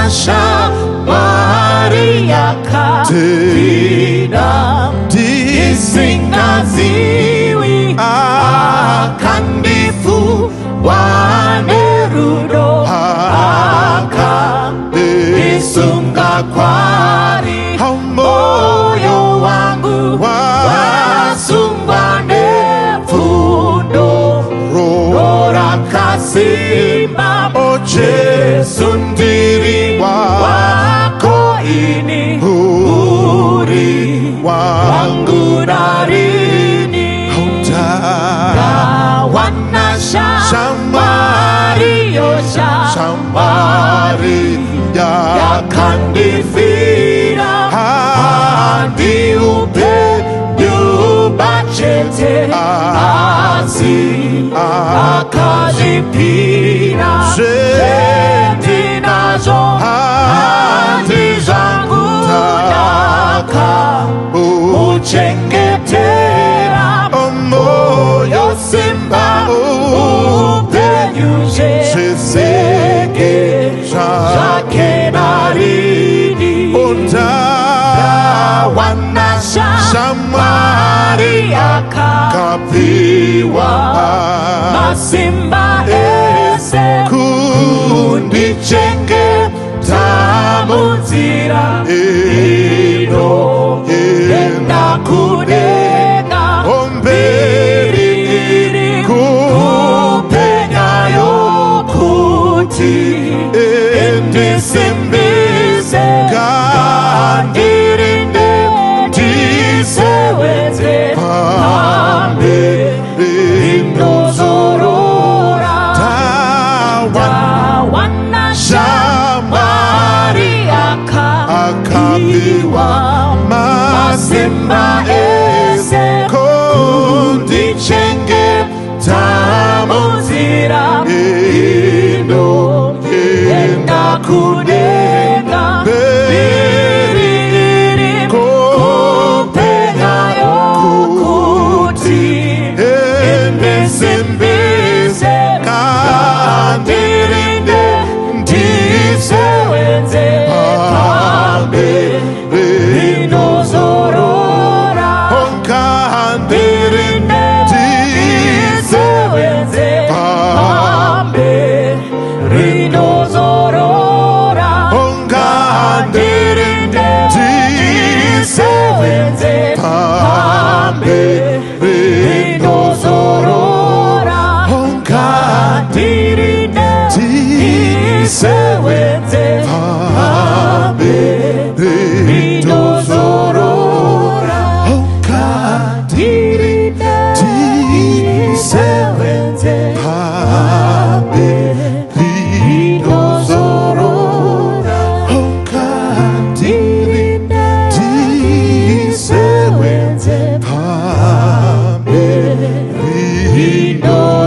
shamwari yakapinda ndisingaziwi akandifufua nerudo akandisunga kwari moyo wangu wasungwa nefundo rorakasima Jesu ndiri wako ini uri wangu narini gawana shamari yosha shamari yakandifira handi upe nyubachete asi akazipira Zendi nazo handi zangu naka uchengetera moyo simba upenyuze seseke zake narini wana shamari akapiwa masimba ese kundichenge tamunzira ino enda kudenga omberi kupenyayo kuti endisimbize kandirinde ndiseweze pambe indozorora tawana shamari akapiwa masimba ese kundichenge tamunzira ino enda kudenga biri kupenyayo kuti endisimbize kandirinde ndisewenze pambe indozorora kandirinde ndisewenze pambe indozorora kandirinde ndisewenze pambe indozorora kandirinde ndisewenze pambe indozorora kandirinde ndisewenze pambe indozorora kandirinde ndisewenze pambe indozorora.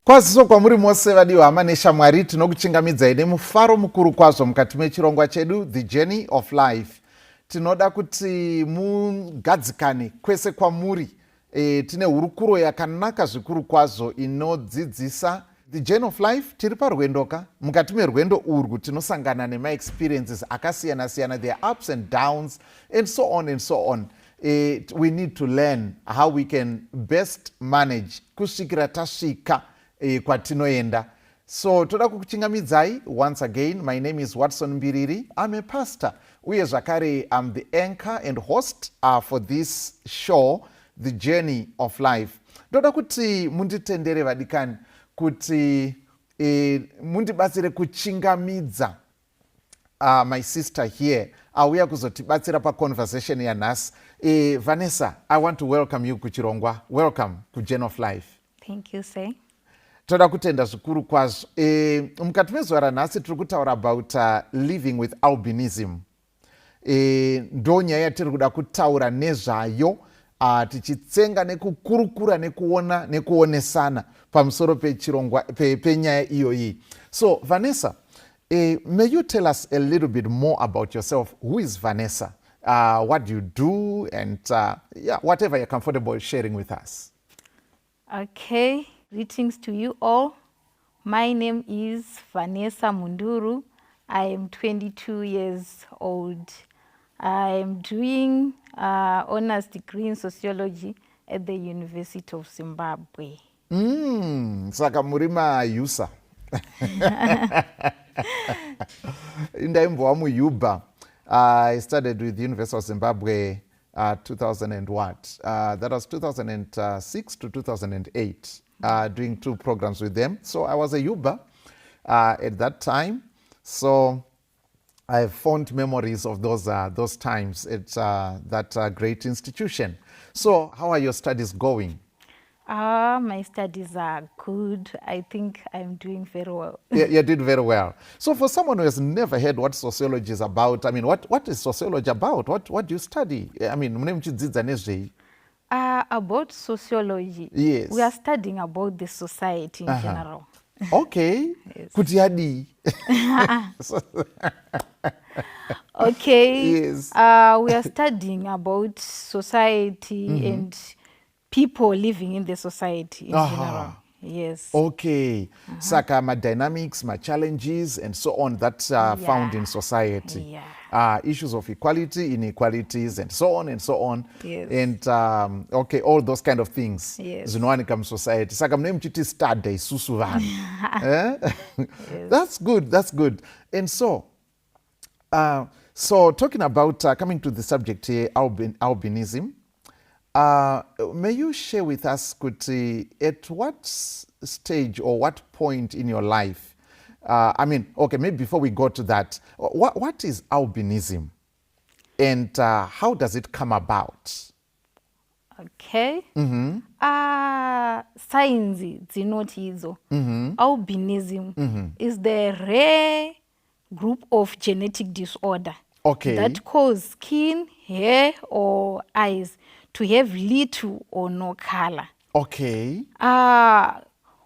Kwaziso kwamuri mose vadiwa hama neshamwari tinokuchingamidzai nemufaro mukuru kwazvo mukati mechirongwa chedu The Journey of Life. Tinoda kuti mugadzikane kwese kwamuri. Tine hurukuro yakanaka zvikuru kwazvo inodzidzisa The Journey of Life. Tiri parwendoka mukati merwendo urwu tinosangana nema-experiences akasiyana-siyana. There are ups and downs and so on and so on. We need to learn how we can best manage kusvikira tasvika kwatinoenda. So toda kukuchingamidzai once again. My name is Watson Mbiriri. I'm a pastor. Uye zvakare I'm the anchor and host for this show, The Journey of Life. Toda kuti munditendere vadikani kuti mundibatsire kuchingamidza my sister here auya kuzotibatsira paconversation yanhasi. Vanessa, I want to welcome you kuchirongwa. Welcome ku Journey of Life. Thank you, sir. Toda kutenda zvikuru kwazvo. Mukati mezuva ranhasi tiri kutaura about living with albinism. Ndo nyaya yatiri kuda kutaura nezvayo, tichitsenga nekukurukura nekuona nekuonesana pamusoro pechirongwa penyaya iyoyi. So Vanessa, may you tell us a little bit more about yourself? Who is Vanessa? What do you do? And yeah, whatever you're comfortable sharing with us. Okay, greetings to you all. My name is Vanessa Munduru. I am 22 years old. I am doing honors degree in sociology at the University of Zimbabwe. Saka muri mayusa. Indaimbwa muyuba. I studied with the University of Zimbabwe 2000 and what? That was 2006 to 2008, doing 2 programs with them. So I was a Yuba at that time. So I have fond memories of those times at that great institution. So how are your studies going? My studies are good. I think I'm doing very well. You did very well. So for someone who has never heard what sociology is about, I mean, what is sociology about? What do you study? I mean, About sociology, yes. We are studying about the society in general. Okay. Yes. Kutiadi. Okay. Yes. We are studying about society and people living in the society in general. Yes. Okay. Saka ma dynamics, ma challenges, and so on that found in society. Yeah. Issues of equality, inequalities, and so on and so on. Yes. And okay, all those kind of things. Yes. Zinowanika society. Saka mne mchiti study susuvani. Yes. That's good. That's good. And so talking about coming to the subject here, albinism. May you share with us, Kuti, at what stage or what point in your life, I mean, okay, maybe before we go to that, what is albinism and how does it come about? Okay. Signs dzinoti idzo. Albinism is the rare group of genetic disorder that cause skin, hair, or eyes to have little or no color. Okay.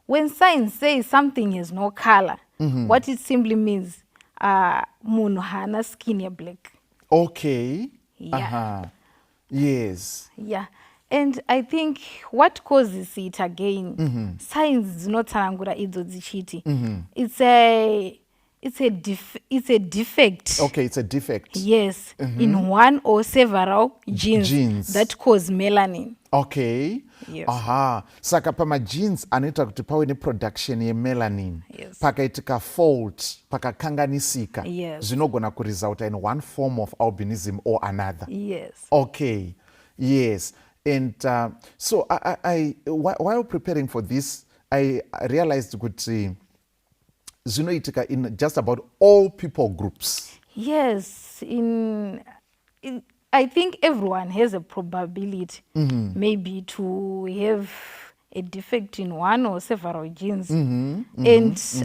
When science says something has no color, what it simply means, munhu hana skin ya black. Okay. Yeah. Yes. Yeah. And I think what causes it again, science dzinotsanangura idzo dzichiti, it's a defect. Okay, it's a defect. Yes, in one or several genes that cause melanin. Okay. Yes. Saka pama genes anoita kuti pawe neproduction yemelanin. Yes. Pakaitika fault, pakakanganisika. Yes. Zvinogona kuresulta in one form of albinism or another. Yes. Okay. Yes. And so I while preparing for this, I realized kuti zvinoitika in just about all people groups. Yes, I think everyone has a probability maybe to have a defect in one or several genes.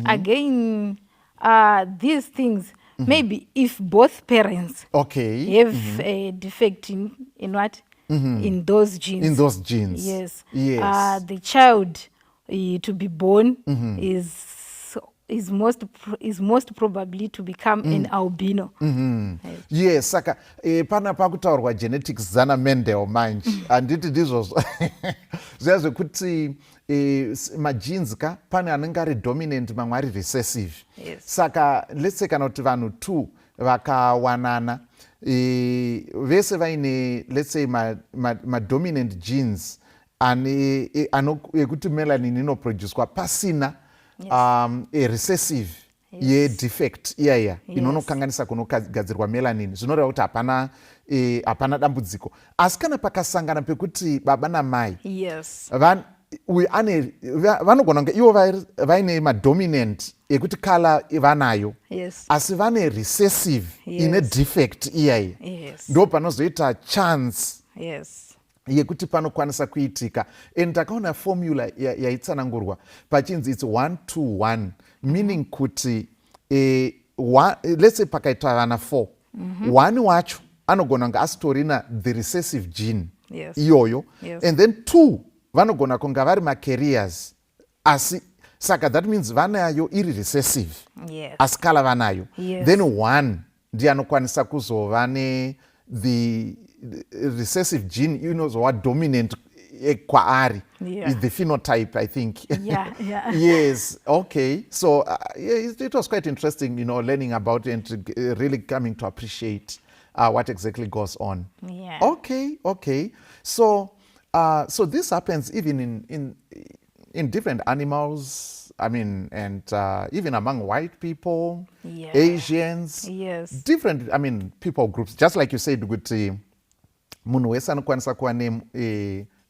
Again, these things, maybe if both parents have a defect in what? In those genes. In those genes. Yes. Yes. The child to be born is most probably to become an albino. Yes, saka pana pakutaurwa genetics zana Mendel manje anditi ndizvo zviya zvekuti magenes ka pane anenge ari dominant mamwe ari recessive. Yes. Saka let's say kana kuti vanhu 2 vakawanana vese vaine let's say ma dominant genes ekuti melanin inoproducwa pasina a recessive defect iyaya inonokanganisa kunogadzirwa melanin zvinoreva kuti hapana dambudziko, asi kana pakasangana pekuti baba namai vanogona kunge ivo vaine madominant ekuti kala vanayo, asi vane recessive ine defect iyaya, ndo panozoita chance yekuti panokwanisa kuitika. And takaona formula yaitsanangurwa pachinzi it's 1-to-1, meaning kuti let's say pakaita vana 4, one wacho anogona kunge asitorina the recessive gene iyoyo, and then 2 vanogona kunga vari macarriers, asi saka that means vanayo iri recessive, asi kala vanayo, then 1 ndiye anokwanisa kuzova the recessive gene inozova dominant kwaari. Yeah. Is the phenotype, I think. Yeah, yeah. Yes, okay. So yeah, it was quite interesting, learning about it and really coming to appreciate what exactly goes on. Yeah. Okay. So so this happens even in different animals, I mean, and even among white people, Yeah. Asians, Yes. different, I mean, people groups. Just like you said, kuti munhu wese anokwanisa kuva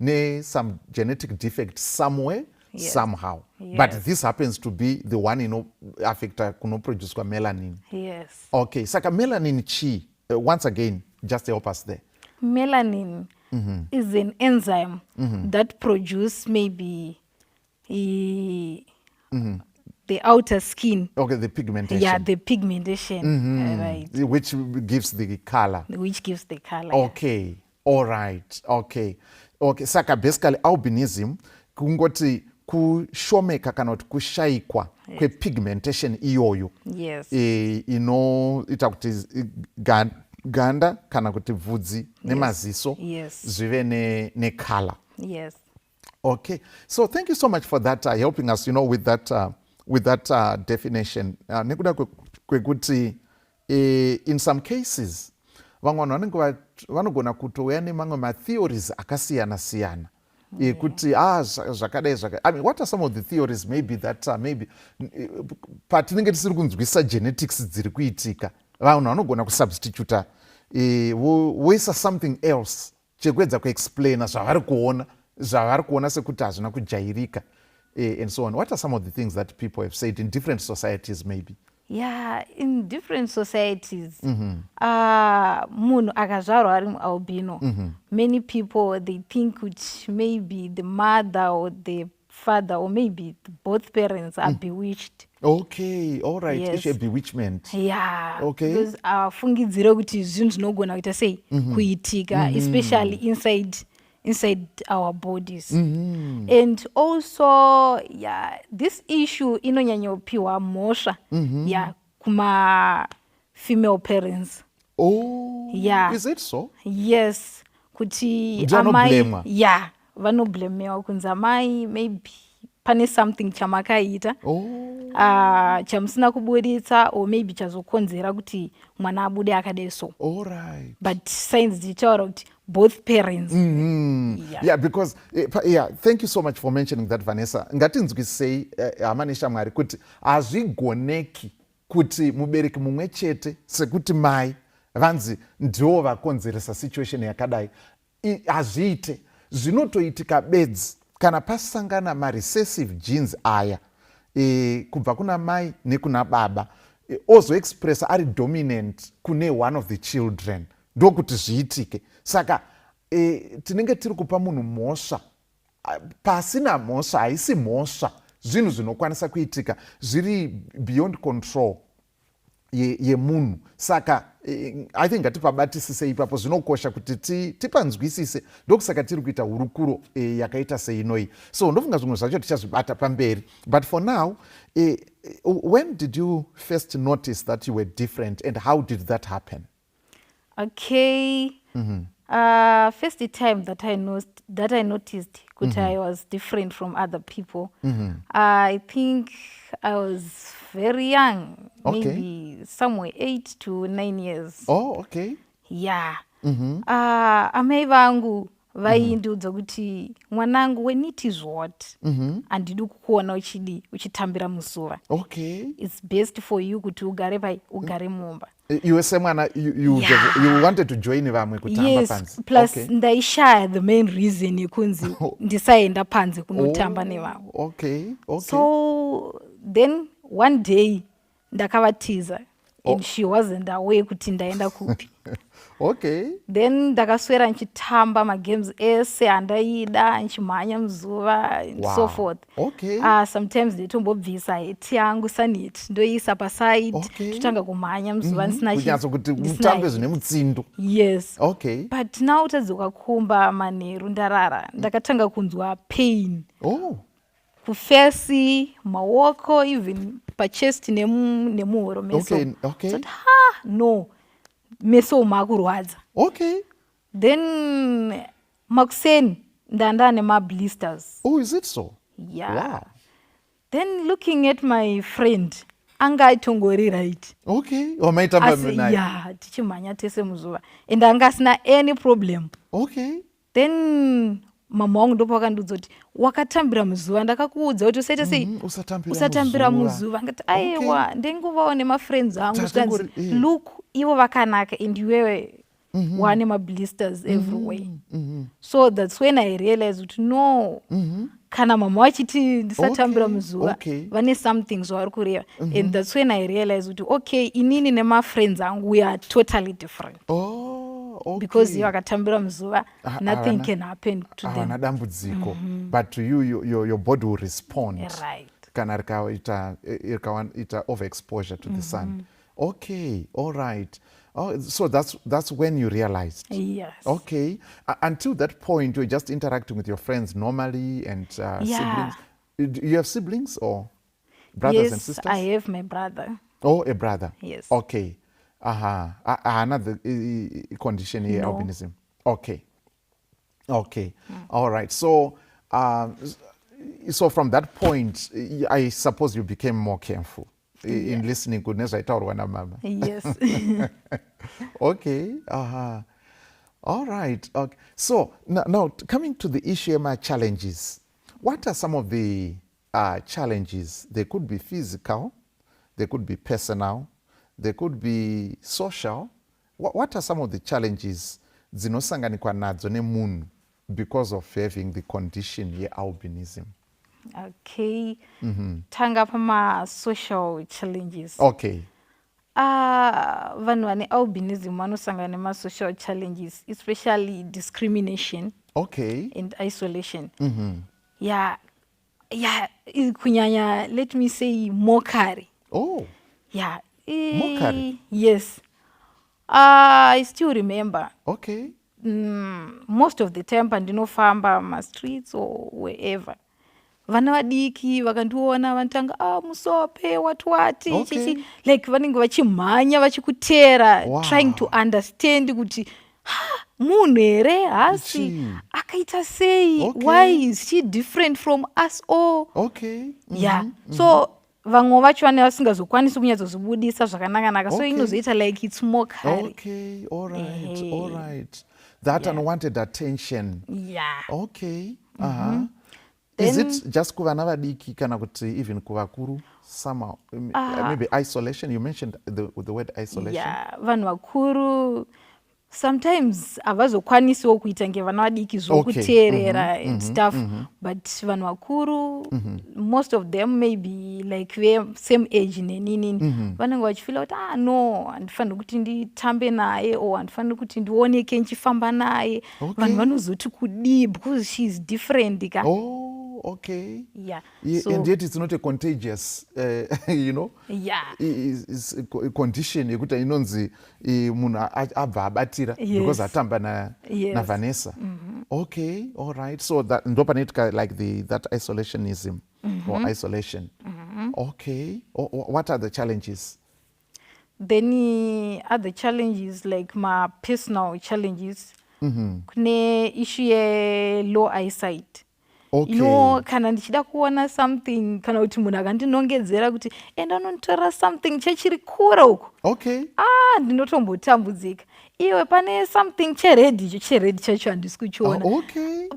ne some genetic defect somewhere, Yes. somehow. Yes. But this happens to be the one affecta kunoproduce kwa melanin. Yes. Okay, saka melanin chi, once again, just help us there. Melanin is an enzyme that produce maybe the outer skin. Okay, the pigmentation. Yeah, the pigmentation. Right. Which gives the color. Which gives the color. Okay, all right, okay. Saka basically albinism kungoti kushomeka kana kuti kushayikwa kwepigmentation iyoyo. Yes. Inoita kuti ganda kana kuti bvudzi nemaziso zvive nekala. Yes. Okay, so thank you so much for that, helping us, with that definition. Nekuda kwekuti in some cases vamwe vanhu vanogona kutouya nemamwe matheories akasiyana-siyana ekuti zvakadai I mean, what are some of the theories maybe that maybe patinenge tisiri kunzwisa genetics dziri kuitika vanhu vanogona kusubstituta voisa something else chekuedza kuexplaina zvavari kuona sekuti hazvina kujairika and so on. What are some of the things that people have said in different societies maybe? Yeah, in different societies, munhu akazvarwa ari albino, many people, they think which maybe the mother or the father or maybe both parents are bewitched. Okay, all right. Yes. It's a bewitchment. Yeah. Okay. Because afungidzira kuti zvinhu zvinogona kuita sei kuitika, especially inside our bodies. And also, yeah, this issue inonyanyopiwa mhosva, yeah, kuma female parents. Oh, yeah. Is it so? Yes, kuti amai, yeah, vanoblemewa kunzi amai maybe pane something chamakaita chamusina kuburitsa or maybe chazokonzera kuti mwana abude akadai so. All right. But science dzichaura kuti both parents. Yeah, because thank you so much for mentioning that, Vanessa. Ngatinzwisei hama neshamwari kuti hazvigoneki kuti mubereki mumwe chete sekuti mai vanzi ndivo vakonzeresa situation yakadai. Hazviite, zvinotoitika bedzi kana pasangana marecessive genes aya kubva kuna mai nekuna baba ozoexpressa ari dominant kune one of the children, ndokuti zviitike. Saka tinenge tiri kupa munhu mhosva pasina mhosva, haisi mhosva, zvinhu zvinokwanisa kuitika zviri beyond control yemunhu. Saka I think ngatipabatisise ipapo, zvinokosha kuti tipanzwisise, ndokusaka tiri kuita hurukuro yakaita seinoi. So ndofunga zvimwe zvacho tichazvibata pamberi, but for now, when did you first notice that you were different and how did that happen? Okay. First time that I noticed that I was different from other people, I think I was very young, maybe somewhere 8 to 9 years. Oh, okay. Yeah. Amai vangu vaindiudza kuti mwanangu, when it is hot, handidi kukuona uchitambira muzuva. Okay. It's best for you kuti ugare mumba. You were someone you wanted to join vamwe kutamba panze. Yes, plus ndaishaya the main reason yekunzi ndisaenda panze kunotamba nevavo. Okay. So then one day ndakavatiza and she wasn't aware kuti ndaenda kupi. Okay. Then ndakaswera nchitamba magames ese andaida, nchimhanya muzuva and so forth. Okay. Sometimes nditombobvisa heti yangu saneti ndoisa paside, totanga kumhanya muzuva ndisina kunyatso kuti mutambe zvine mutsindo. Yes. Okay. But now tadzoka kumba manheru ndarara, ndakatanga kunzwa pain. Kufesi, maoko, even pachest nemuhoro meso. Okay. So, no, meso makurwadza. Okay. Then makuseni ndanda nema-blisters. Oh, is it so? Yeah. Wow. Then looking at my friend, anga aitongori right. Okay. Wamaitamba naye. Yeah, tichimhanya tese muzuva. And anga asina any problem. Okay. Then mama wangu ndopo akandiudza kuti wakatambira muzuva, ndakakuudza kuti usaita sei usatambira muzuva. Angati aiwa ndenguvawo nemafriends angu zvikanzi look ivo vakanaka and iwewe wane ma-blisters everywhere. So that's when I realized kuti no, kana mama wachiti ndisatambira muzuva vane something zvavari kureva. And that's when I realized kuti okay, inini nema-friends angu we are totally different. Okay. Because you akatambira muzuva, nothing can happen to them. Dambudziko. But to you, your body will respond. Right. Kana ita overexposure to the sun. Okay, all right. Oh, so that's when you realized. Yes. Okay. Until that point, you're just interacting with your friends normally and siblings. Do you have siblings or brothers and sisters? Yes, I have my brother. Oh, a brother. Yes. Okay. Another condition here, albinism. Okay. Okay. All right. So, so from that point, I suppose you became more careful in listening. Goodness, I told one mama. Yes. Okay. All right. Okay. So now coming to the issue of my challenges, what are some of the challenges? They could be physical, they could be personal, they could be social. What are some of the challenges dzinosanganikwa nadzo nemunhu because of having the condition ye-albinism? Okay. Tanga pama-social challenges. Okay. Vanhu vane albinism vanosangana nema-social challenges, especially discrimination. Okay. And isolation. Yeah, kunyanya, let me say mockery. Oh. Yeah. Mockery? Yes. I still remember. Okay. Most of the time pandinofamba ma-streets or wherever, vana vadiki vakandiona vanotanga musope wati chichi, like vanenge vachimhanya vachikutera, trying to understand kuti munhu here hasi akaita sei, why is she different from us all? Okay. Yeah. So vamwe vacho vane vasingazokwanisi kunyatsozvibudisa zvakanaka-naka, so inozoita like it's mockery. Okay. All right. All right. That unwanted attention. Yeah. Okay. Is it just kuvana vadiki kana kuti even kuvakuru somehow? Maybe isolation. You mentioned the word isolation. Yeah, vanhu vakuru sometimes havazokwanisiwo kuita ngevana vadiki zvokuteerera and stuff, but vanhu vakuru, most of them maybe like the same age nenini, vanenge vachifila kuti no, handifaniri kuti nditambe naye or handifaniri kuti ndioneke ndichifamba naye. Vanhu vanozoti kudii because she is different ka. Okay. Yeah. So, and yet it's not a contagious, you know. Yeah. It's a condition yekuti inonzi munhu abva abatira because atamba na Vanessa. Okay. All right. So that ndopanoitika like that isolationism or isolation. Okay. What are the challenges? Then other challenges like my personal challenges. Kune issue ye low eyesight. Okay. Kana ndichida kuona something, kana kuti munhu akandinongedzera kuti enda unonditorera something chechiri kure uko. Okay. Ndinotombotambudzika. Iwe pane something cheredi chacho handisi kuchiona. Okay.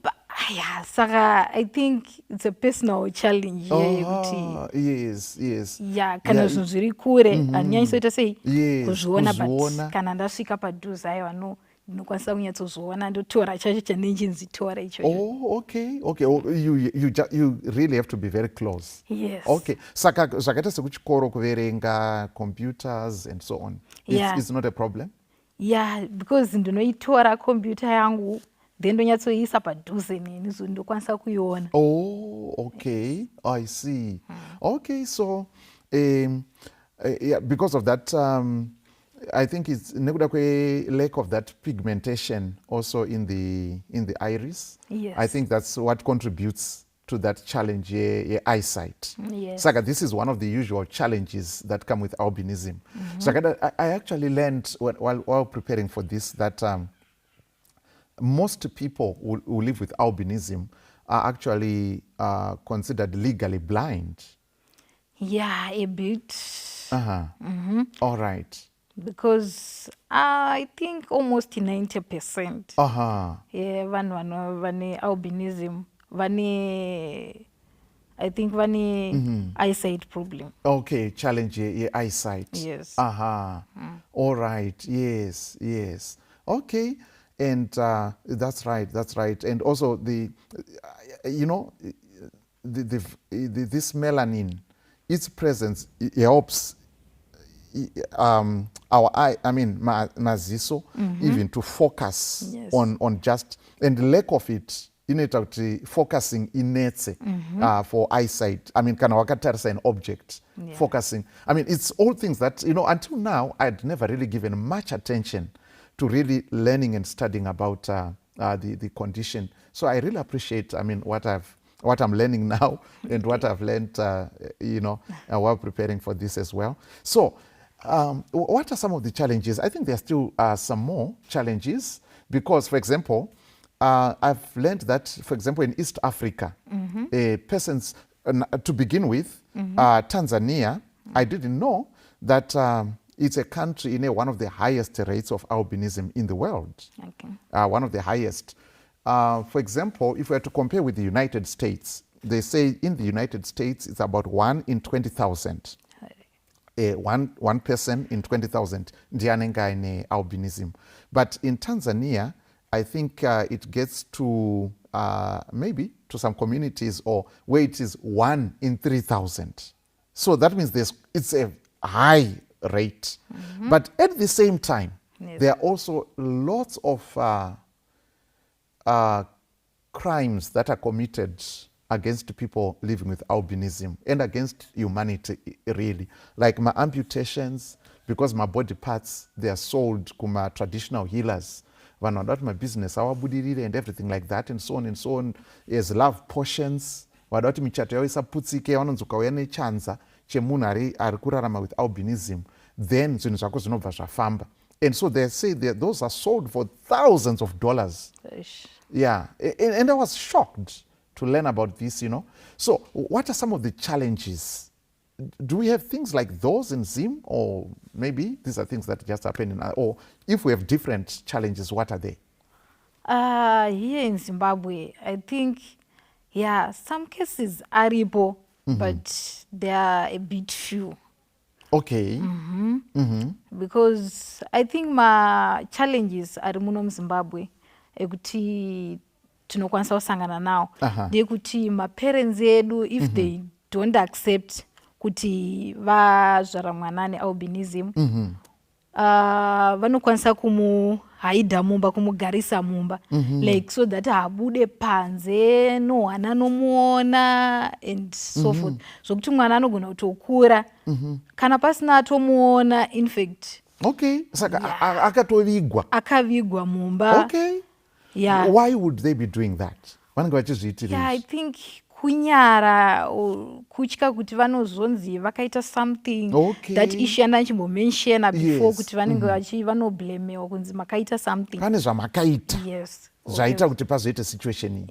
Saka I think it's a personal challenge yekuti. Yes. Yeah, kana zvinhu zviri kure handinyanyisoita sei kuzviona, but kana ndasvika padhuze aiwa no, ndinokwanisa kunyatsozviona ndotora chacho chandichinzitora ichocho. Okay. You really have to be very close. Yes. Okay. Saka zvakaita sekuchikoro kuverenga computers and so on. It's not a problem? Yeah, because ndinoitora computer yangu then ndonyatsoiisa padhuze neni so ndokwanisa kuiona. Okay. I see. Okay, so because of that I think it's nekuda kwe lack of that pigmentation also in the iris. Yes. I think that's what contributes to that challenge, eyesight. Yes. Saka, this is one of the usual challenges that come with albinism. Saka, I actually learned while preparing for this that most people who live with albinism are actually considered legally blind. Yeah, a bit. All right. Because I think almost 90%. Yeah, vane albinism, I think vane eyesight problem. Okay, challenge your eyesight. Yes. All right. Yes, yes. Okay. And that's right. And also this melanin, its presence helps our eye, maziso, even to focus Yes. on just, and the lack of it, inoita kuti focusing inetse for eyesight. Kana wakatarisa an object, focusing. It's all things that, until now, I'd never really given much attention to really learning and studying about the condition. So I really appreciate, what I'm learning now and what I've learned, while preparing for this as well. So, what are some of the challenges? I think there are still some more challenges because, for example, I've learned that, for example, in East Africa, persons, to begin with, Tanzania, I didn't know that it's a country in one of the highest rates of albinism in the world. Okay. One of the highest. For example, if we were to compare with the United States, they say in the United States it's about 1 in 20,000. One person in 20,000 ndianenga ine albinism. But in Tanzania, I think it gets to maybe to some communities or where it is 1 in 3,000. So that means it's a high rate. But at the same time, there are also lots of crimes that are committed against people living with albinism and against humanity, really. Like my amputations, because my body parts, they are sold to traditional healers. Vanodot my business, our budirire and everything like that, and so on and so on. As love potions, vadoti michato yavo isaputsike vanonzoka uya nechanza chemunhu ari kurarama with albinism, then zvinhu zvako zvinobva zvafamba. And so they say that those are sold for thousands of dollars. Yeah, and I was shocked to learn about this, So what are some of the challenges? Do we have things like those in Zim, or maybe these are things that just happen or if we have different challenges, what are they? Here in Zimbabwe, I think, some cases are able, but they are a bit few. Okay. Because I think my challenges are muno muZimbabwe ekuti tinokwanisa kusangana nawo ndekuti maparents edu if they don't accept kuti vazvara mwana nealbinism vanokwanisa kumuhaidha mumba, kumugarisa mumba, like so that habude panze, nohwana nomuona and so forth. Zvokuti mwana anogona kutokura kana pasina atomuona, in fact. Okay, saka akavigwa mumba. Okay. Yeah. Why would they be doing that? I think kunyara kutya kuti vanozonzi vakaita something that ishanda nchimbomenshena before kuti vanenge vanoblemewa kunzi makaita something. Pane zvamakaita. Yes. Zvaita kuti pazoita situation.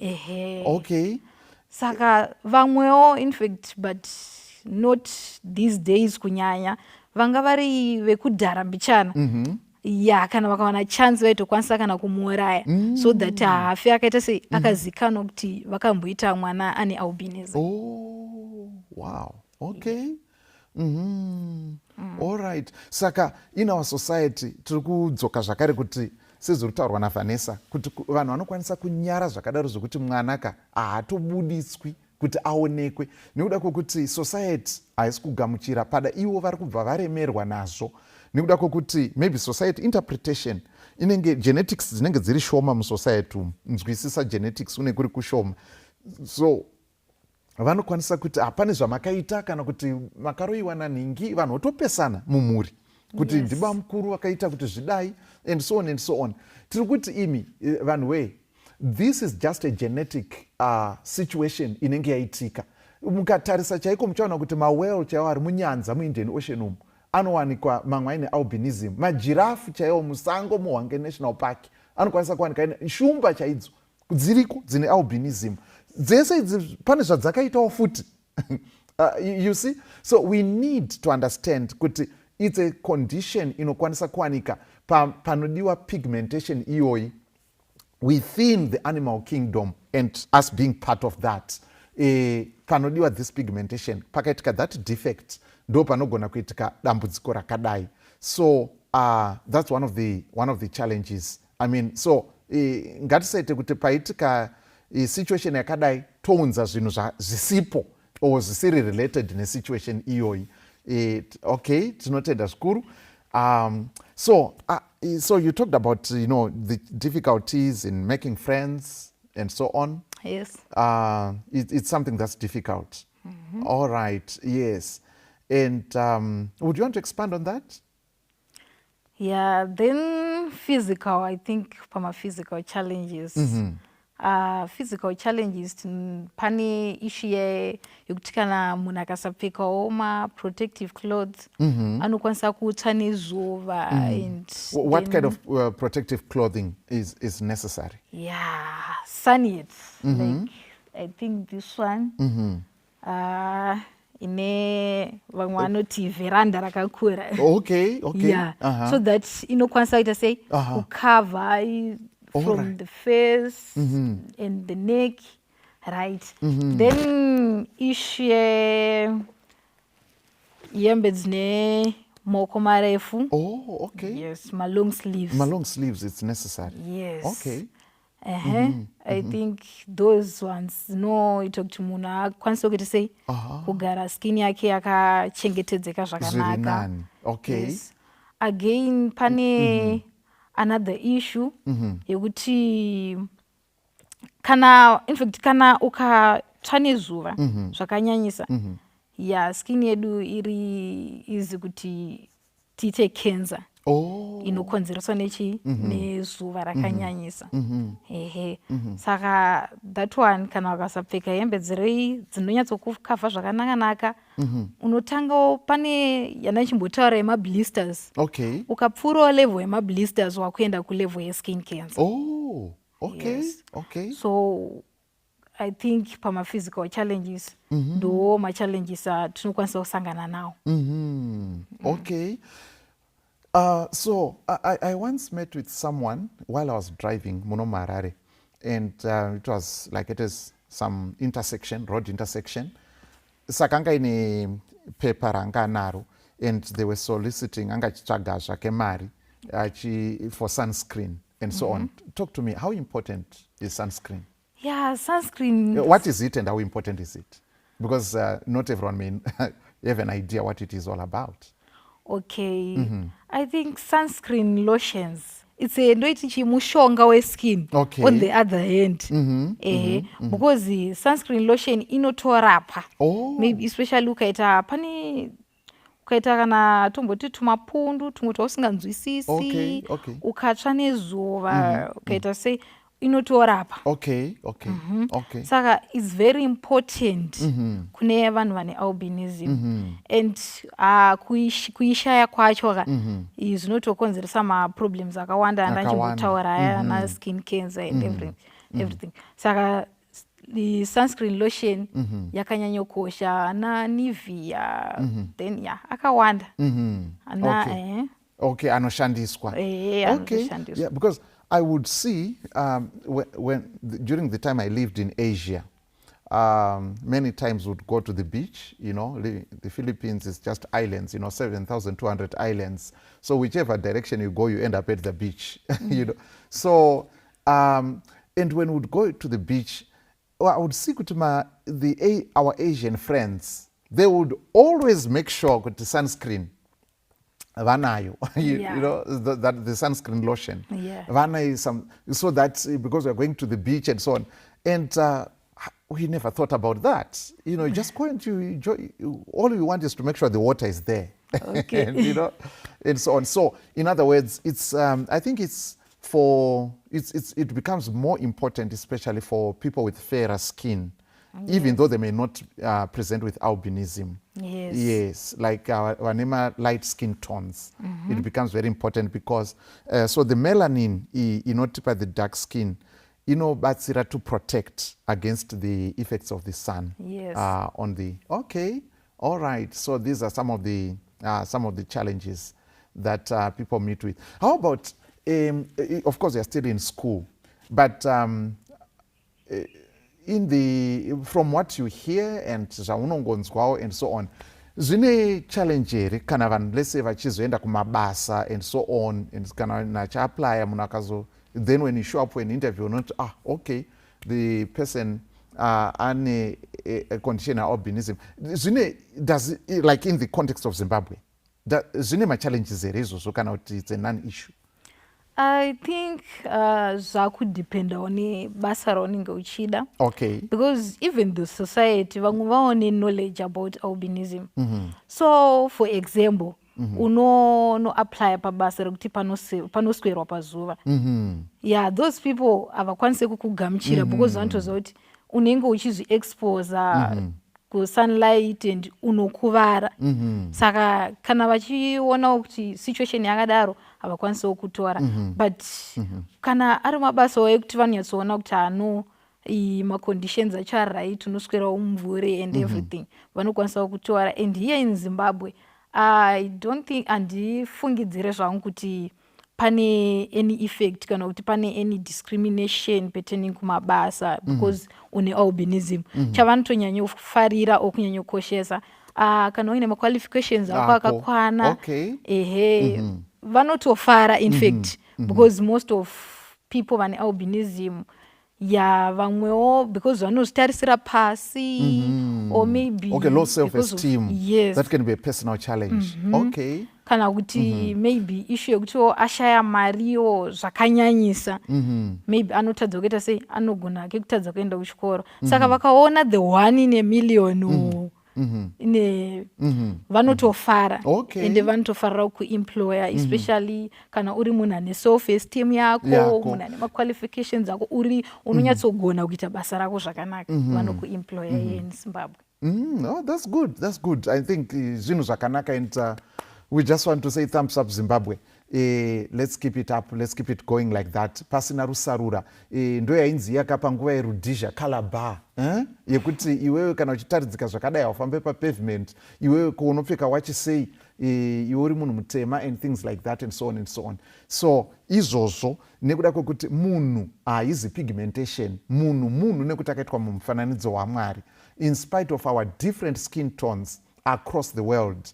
Okay. Saka vamwewo, in fact, but not these days kunyanya, vanga vari vekudhara mbichana. Kana vakawana chance vaitokwanisa kana kumuuraya so that hafi akaita sei akazikanwa kuti vakamboita mwana ane albinism. Oh, wow. Okay. All right. Saka in our society tiri kudzoka zvakare kuti sezviri kutaurwa naVanessa kuti vanhu vanokwanisa kunyara zvakadaro zvokuti mwanaka haatobudiswi kuti aonekwe nekuda kwokuti society haisi kugamuchira pada ivo vari kubva varemerwa nazvo, nekuda kwokuti maybe society interpretation inenge genetics dzinenge dziri shoma musociety umu, nzwisisa genetics une kuri kushoma, so vanokwanisa kuti hapane zvamakaita kana kuti makaroiwa nanhingi, vanhu votopesana mumhuri kuti ndiba mukuru vakaita kuti zvidai and so on and so on. Tiri kuti imi vanhuwe, this is just a genetic situation inenge yaitika. Mukatarisa chaiko muchaona kuti mawhale chaiwo ari munyanza muIndian Ocean anowanikwa mamwe aine albinism. Majirafu chaiwo musango muHwange National Park anokwanisa kuwanika shumba chaidzo dziriko dzine albinism. Dzese idzi pane zvadzakaitawo futi. You see, so we need to understand kuti it's a condition inokwanisa kuwanika panodiwa pigmentation iyoyi within the animal kingdom and us being part of that. Panodiwa this pigmentation, pakaitika that defect ndo panogona kuitika dambudziko rakadai. So that's one of the challenges. I mean, so ngatisaite kuti paitika situation yakadai tounza zvinhu zvisipo or zvisiri related nesituation iyoyi. Okay, tinotenda zvikuru. So you talked about the difficulties in making friends and so on. Yes. It's something that's difficult. All right, yes. And would you want to expand on that? Yeah, then physical, I think from physical challenges. Physical challenges pane issue yokuti kana munhu akasapfekawo ma-protective clothes anokwanisa kutsva nezuva. And what kind of protective clothing is necessary? Yeah, sunnies. Like I think this one ine vamwe vanoti veranda rakakura. Okay. Yeah, so that inokwanisa kuita sei kucover from the face and the neck, right? Then issue yembe dzine maoko marefu. Oh, okay. Yes, my long sleeves. My long sleeves, it's necessary. Yes. Okay. I think those ones ita kuti munhu akwanise kuita sei kugara skin yake yakachengetedzeka zvakanaka. Okay. Yes. Again pane another issue yekuti kana ukatsva nezuva zvakanyanyisa, ya skin yedu iri izi kuti tiite cancer inokonzereswa nezuva rakanyanyisa. Saka that one kana wakasapfeka hembe dzinonyatsokukavha zvakanaka unotangawo pane yana chimbotaura yema-blisters. Okay. Ukapfuurawo level yema-blisters wakuenda kulevel ye-skin cancer. Oh, okay. Yes. Okay. So I think pama-physical challenges ndo ma-challenges tinokwanisa kusangana nawo. Okay. So I once met with someone while I was driving muno Harare, and it is some intersection, road intersection. Sakanga ine paper ranga naro, and they were soliciting anga chichaga zvake mari for sunscreen and so on. Talk to me, how important is sunscreen? Yeah, sunscreen. What is it and how important is it? Because not everyone may have an idea what it is all about. Okay. I think sunscreen lotions, it's a mushonga we-skin. Okay. On the other hand, because the sunscreen lotion inotorapa. Maybe especially ukaita kana tomboti tumapundu tumwe tausinganzwisisi, ukatsva nezuva ukaita sei inotorapa. Okay. Saka it's very important kune vanhu vane albinism, and kuishaya kwacho zvinotokonzeresa ma-problems akawanda andachimbotaura na skin cancer and everything. Saka the sunscreen lotion yakanyanyokosha na Nivea, then akawanda. Okay, anoshandiswa. Okay, yeah, because I would see during the time I lived in Asia, many times would go to the beach. The Philippines is just islands, 7,200 islands. So whichever direction you go, you end up at the beach. So and when we would go to the beach, I would see our Asian friends. They would always make sure that the sunscreen vanayo, that the sunscreen lotion. So that because we're going to the beach and so on. And we never thought about that. Just going to enjoy. All we want is to make sure the water is there. Okay. and, and so on. So in other words, it's I think it becomes more important, especially for people with fairer skin, even though they may not present with albinism. Yes, like our light skin tones. It becomes very important because so the melanin by the dark skin batsira to protect against the effects of the sun. Yes. On the all right. So these are some of the challenges that people meet with. How about of course you're still in school, but from what you hear and zvaunongonzwawo and so on, zvine challenge here kana vanhu let's say vachizoenda kumabasa and so on, and kana nachiaplya munhu akazo, then when you show up for an interview not okay, the person ane a condition of albinism, zvine does it, like in the context of Zimbabwe, zvine machallenges here izvozvo kana kuti it's a non-issue? I think zvakudependa one basa raunenge uchida. Okay. Because even the society vamwe vaone knowledge about albinism. So for example, unoapply pabasa rekuti panoswerwa pazuva. Yeah, those people havakwanise kukugamuchira because vanotoziva kuti unenge uchizviexpose kusunlight and unokuvara. Saka kana vachiona kuti situation yakadaro havakwanisawo kutora. But kana ari mabasa ekuti vanonyatsoona kuti maconditions acho ari right, unoswerawo mumvuri and everything, vanokwanisawo kutora. And here in Zimbabwe, I don't think, handifungidzire zvangu kuti pane any effect kana kuti pane any discrimination pertaining kumabasa because une albinism. Chavanotonyanyofarira okunyanyokoshesa kana uine maqualifications ako akakwana, vanotofara in fact, because most of people vane albinism vamwewo because vanozvitarisira pasi, or maybe low self-esteem. Yes, that can be a personal challenge. Okay. Kana kuti maybe issue yekuti ashaya mariwo zvakanyanyisa, maybe anotadza kuita sei, anogona ke kutadza kuenda kuchikoro. Saka vakaona the 1 in a million vanotofara. Ende vanotofarira kuemployer, especially kana uri munhu ane self-esteem yako, munhu ane maqualifications ako, unonyatsogona kuita basa rako zvakanaka, vanokuemployer here in Zimbabwe. No, that's good. I think zvinhu zvakanaka, and we just want to say thumbs up Zimbabwe. Let's keep it up, let's keep it going like that. Pasina rusarura ndo yainzi yakapanguva yerudhizha Calabar, yekuti iwewe kana uchitaridzika zvakadai aufambe papavement, iwewe kuunopfeka wachisei, iwe uri munhu mutema and things like that and so on and so on. So izvozvo nekuda kwekuti munhu haizi pigmentation, munhu nekuti akaitwa mumufananidzo waMwari, in spite of our different skin tones across the world,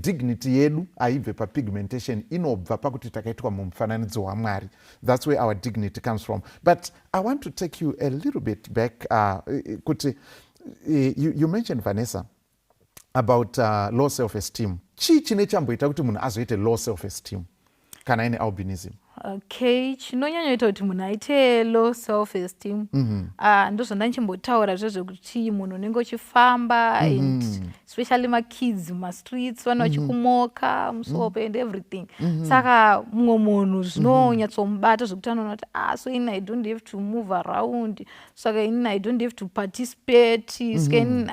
dignity yedu haibve papigmentation, inobva pakuti takaitwa mumufananidzo waMwari. That's where our dignity comes from. But I want to take you a little bit back. Kuti you mentioned, Vanessa, about low self-esteem. Chii chine chamboita kuti munhu azoite low self-esteem kana ine albinism? Okay, chinonyanyoita kuti munhu aite low self-esteem ndozvandachimbotaura zvezvekuti munhu unenge uchifamba and especially makids mumastreets vana vachikumoka musope and everything. Saka mumwe munhu zvinonyatsomubata zvekuti anoona kuti so ini I don't have to move around, saka ini I don't have to participate, saka ini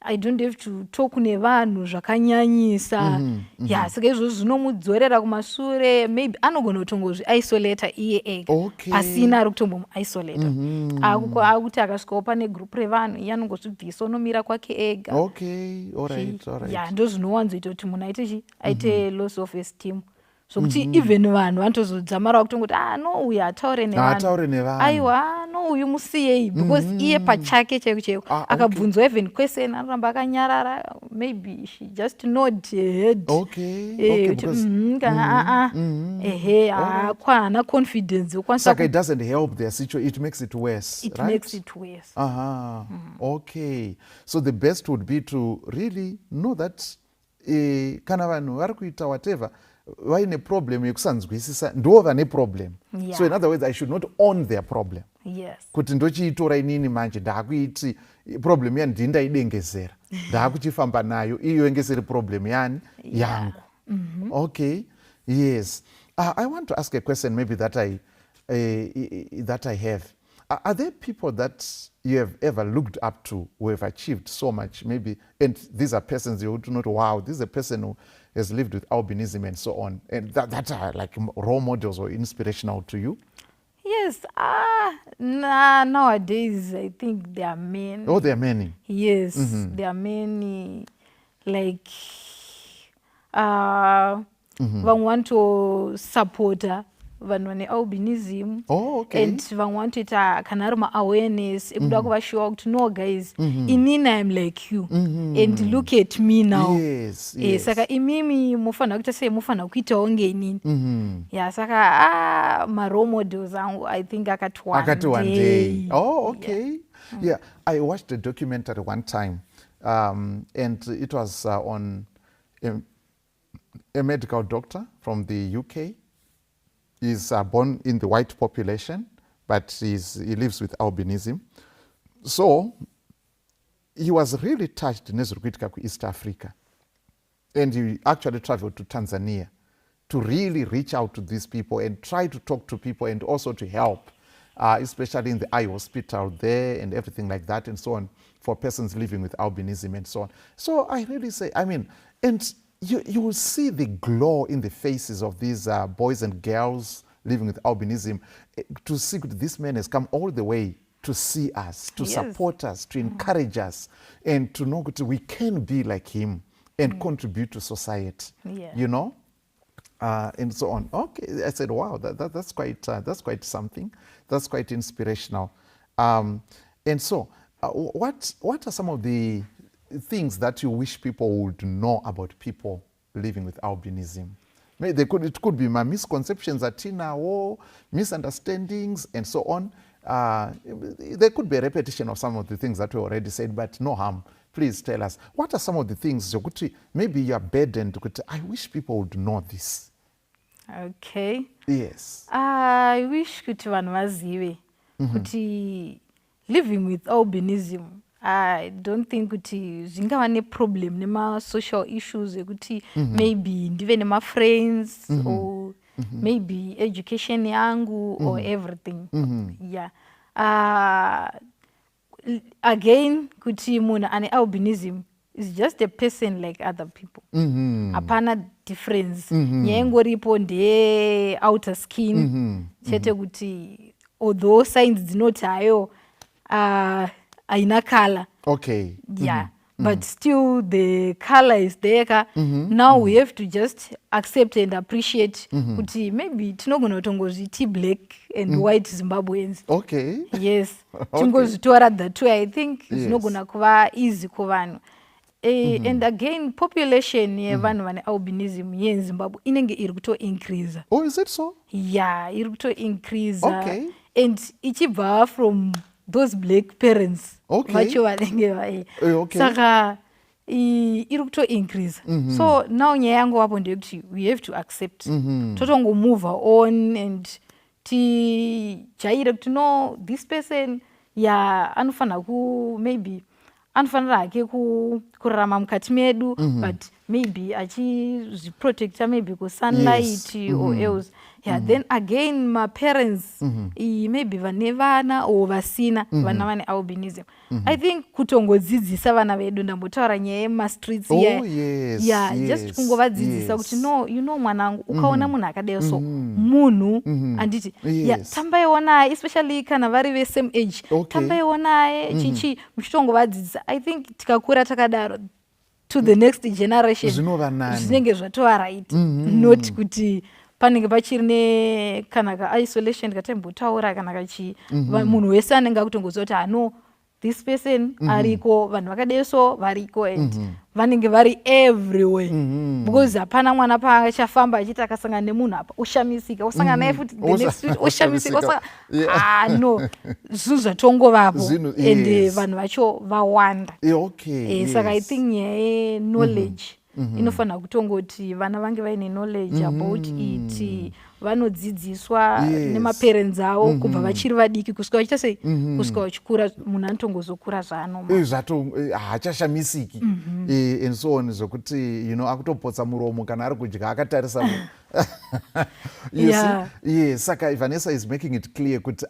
I don't have to talk nevanhu zvakanyanyisa. Saka izvozvo zvinomudzorera kumashure, maybe anogona kutongozvi-isolata iye ega, pasina ari kutombomu-isolata. Akuti akasvikawo pane group revanhu, iye anongozvibvisa, unomira kwake ega. Ndo zvinowanzoita kuti munhu aite low self-esteem. Zvokuti even vanhu vanotozodzamarawo kutongoti no uyu hataure nevanhu, aiwa no uyu musiyei, because iye pachake chaiko chaiko akabvunzwa even question anoramba akanyarara, maybe she just nod head, kana haana confidence. Saka it doesn't help their situation, it makes it worse. It makes it worse. Okay, so the best would be to really know that kana vanhu vari kuita whatever vaine problem yekusanzwisisa ndo vane problem. So in other words, I should not own their problem. Kuti ndochiitora inini manje ndaakuiti problem yani ndindaidengezera, ndaakuchifamba nayo, iyo ngesiri problem yani yangu. Okay, yes. I want to ask a question maybe that I have. Are there people that you have ever looked up to who have achieved so much, maybe, and these are persons you would not, wow, this is a person who has lived with albinism and so on, and that are like role models or inspirational to you? Yes, nowadays I think there are many. Oh, there are many. Yes, there are many. Like, vamwe vanotosapota vanhu vane albinism. Oh, okay. And vamwe vanotoita kana ari ma-awareness ekuda kuvashowa kuti no guys, inini I'm like you, and look at me now. Yes, yes. Saka imimi mufanira kuita sei, mufanira kuitawo ngenini. Yeah, saka ma-role models angu I think akati one day. Oh, okay. Yeah, I watched a documentary one time, and it was on a medical doctor from the UK. He's born in the white population, but he lives with albinism. So he was really touched in East Africa. And he actually traveled to Tanzania to really reach out to these people and try to talk to people and also to help, especially in the eye hospital there and everything like that and so on, for persons living with albinism and so on. So I really say, I mean, and you will see the glow in the faces of these boys and girls living with albinism, to see that this man has come all the way to see us, to support us, to encourage us, and to know that we can be like him and contribute to society, you know, and so on. Okay, I said, wow, that's quite something. That's quite inspirational. And so, what are some of the things that you wish people would know about people living with albinism? Maybe it could be my misconceptions at Tina or misunderstandings and so on. There could be a repetition of some of the things that we already said, but no harm. Please tell us, what are some of the things maybe you are burdened, I wish people would know this? Okay. Yes. I wish kuti vanhu vazive kuti living with albinism, I don't think kuti zvingava neproblem nema-social issues ekuti maybe ndive nema-friends or maybe education yangu or everything. Yeah. Again, kuti munhu ane albinism is just a person like other people. Hapana difference. Nyaya ingoripo ndeye outer skin. Chete kuti although signs dzinoti hayo haina color. Okay. Yeah. But still the color is there. Now we have to just accept and appreciate kuti maybe tinogona kutongozviti black and white Zimbabweans. Okay. Yes. Tingozitora that way. I think zvinogona kuva easy kuvanhu. And again, population yevanhu vane albinism here in Zimbabwe inenge iri kuto increase. Oh, is it so? Yeah, iri kuto increase. Okay. And ichibva from those black parents. Okay. Vacho vanenge vai. Okay. Saka iri kuto increase. So now nyaya yangu wapo ndeyekuti we have to accept. Totongo move on and tijaire kuti no, this person anofana ku maybe anofanira hake kurarama mukati medu, but maybe achizviprotecta maybe kusunlight or else. Yeah, then again ma-parents maybe vane vana or vasina vana vane albinism. I think kutongodzidzisa vana vedu, ndambotaura nyaya yema-streets just kungovadzidzisa kuti no, you know mwanangu, ukaona munhu akadai so munhu anditi tambaiwo naye, especially kana vari ve-same age, tambaiwo naye chichi, muchitongovadzidzisa. I think tikakura takadaro to the next generation zvinenge zvatova right, not kuti panenge pachiri kana ka-isolation katembotaura kana kachi munhu wese anenge akutongoziva kuti no, this person ariko, vanhu vakadai so variko, and vanenge vari everywhere. Because hapana mwana paachafamba achiti akasangana nemunhu apa oshamisika, osangana naye futi the next week oshamisika, no, zvinhu zvatongovapo and vanhu vacho vawanda. Saka I think nyaya knowledge inofanira kutongoti vana vange vaine knowledge about it, vanodzidziswa Yes. nemaparents avo kubva vachiri vadiki kusvika vachita sei kusvika vachikura munhu anotongozokura zvaanoma haachashamisiki and so on zvokuti akutopotsa muromo kana ari kudya akatarisa Yeah. saka Vanessa is making it clear kuti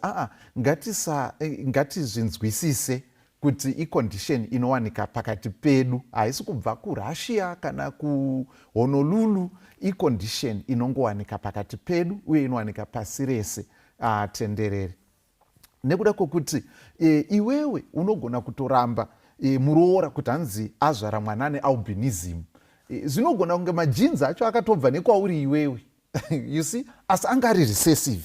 ngatizvinzwisise kuti icondition inowanika pakati pedu, haisi kubva kurussia kana kuhonolulu. Icondition inongowanika pakati pedu uye inowanika pasi rese tenderere. Nekuda kwokuti iwewe unogona kutoramba muroora kuti hanzi azvara mwana nealbinism. Zvinogona kunge majinzi acho akatobva nekwauri iwewe you see, asi anga ari recessive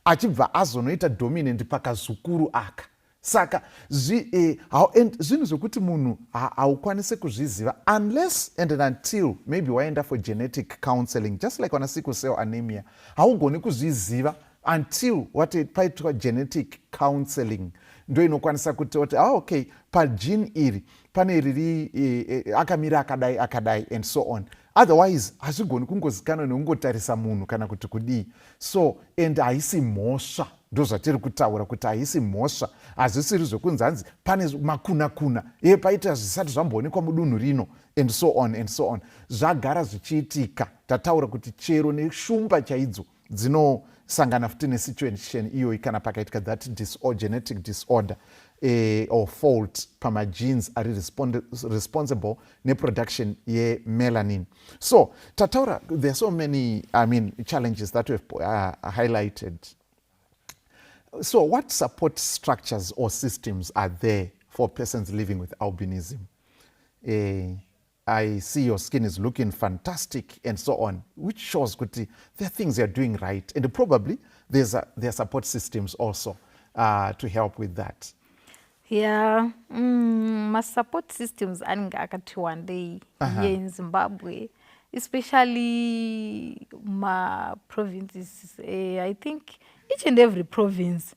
achibva azonoita dominant pakazukuru aka. Saka zvinhu zvokuti munhu haukwanise kuzviziva unless and until maybe waenda for genetic counseling, just like wana sickle cell anemia. Haugoni kuzviziva until paitwa genetic counseling, ndo inokwanisa kuti okay, pagene iri pane riri akamira akadai and so on. Otherwise hazvigoni kungozikanwa nekungotarisa munhu kana kuti kudii. So and haisi mhosva, ndo zvatiri kutaura kuti haisi mhosva. Hazvisiri zvokunzi hanzi pane makuna paita zvisati zvamboonekwa mudunhu rino and so on and so on. Zvagara zvichiitika. Tataura kuti chero neshumba chaidzo dzinosangana futi nesituation iyoyi kana pakaitika that genetic disorder or fault pamagenes ari responsible neproduction yemelanin. So tataura, there are so many challenges that we've highlighted. So what support structures or systems are there for persons living with albinism? I see your skin is looking fantastic and so on, which shows that there are things you're doing right, and probably there are support systems also to help with that. Yeah, my support systems anenge akati wandei here in Zimbabwe, especially my provinces. I think each and every province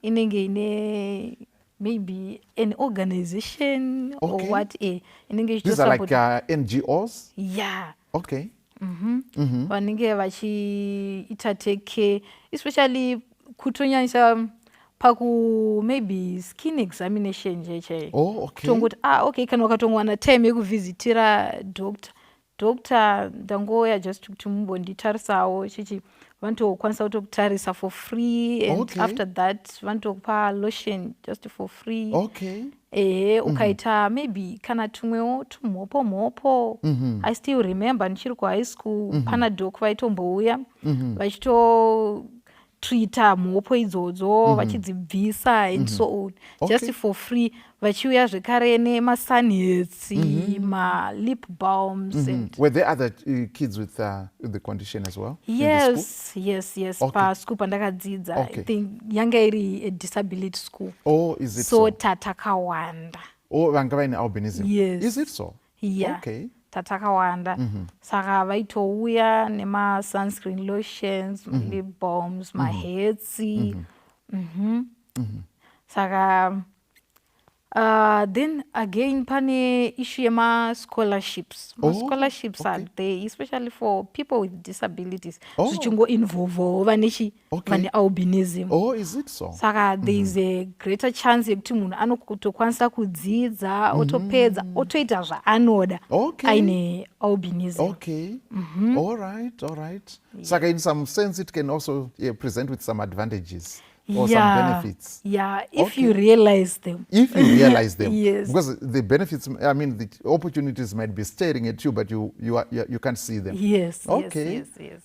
inenge ine maybe an organization or what. These are like NGOs? Yeah. Okay. Vanenge vachiita take care, especially kutonyanyisa paku maybe skin examination jeche. Tongoti okay, kana wakatongowana time yekuvhizitira doctor ndangoya just kuti mumbonditarisawo chichi vanotokwanisa kutokutarisa for free, and after that vanotokupa lotion just for free. Ukaita maybe kana tumwewo tumhopo. I still remember ndichiri kuhigh school pana doc vaitombouya vachito treata mhopo idzodzo vachidzibvisa and so on just for free, vachiuya zvekare nemasunhets, malip balms. And were there other kids with the condition as well? Yes. Paschool pandakadzidza, I think yanga iri a disability school. Is it so? Tatakawanda. Vanga vaine albinism. Yes. Is it so? Yeah. Tatakawanda. Saka vaitouya nema sunscreen lotions, lip balms, mahets. Saka then again pane issue yema scholarships. Scholarships are there, especially for people with disabilities. Zvichingo involve vane albinism. Is it so? Saka there is a greater chance yekuti munhu anotokwanisa kudzidza otopedza otoita zvaanoda aine albinism. All right. Saka in some sense it can also present with some advantages. Or some benefits. If you realize them. If you realize them. Yes. Because the benefits, the opportunities might be staring at you, but you can't see them. Yes. Okay. Yes.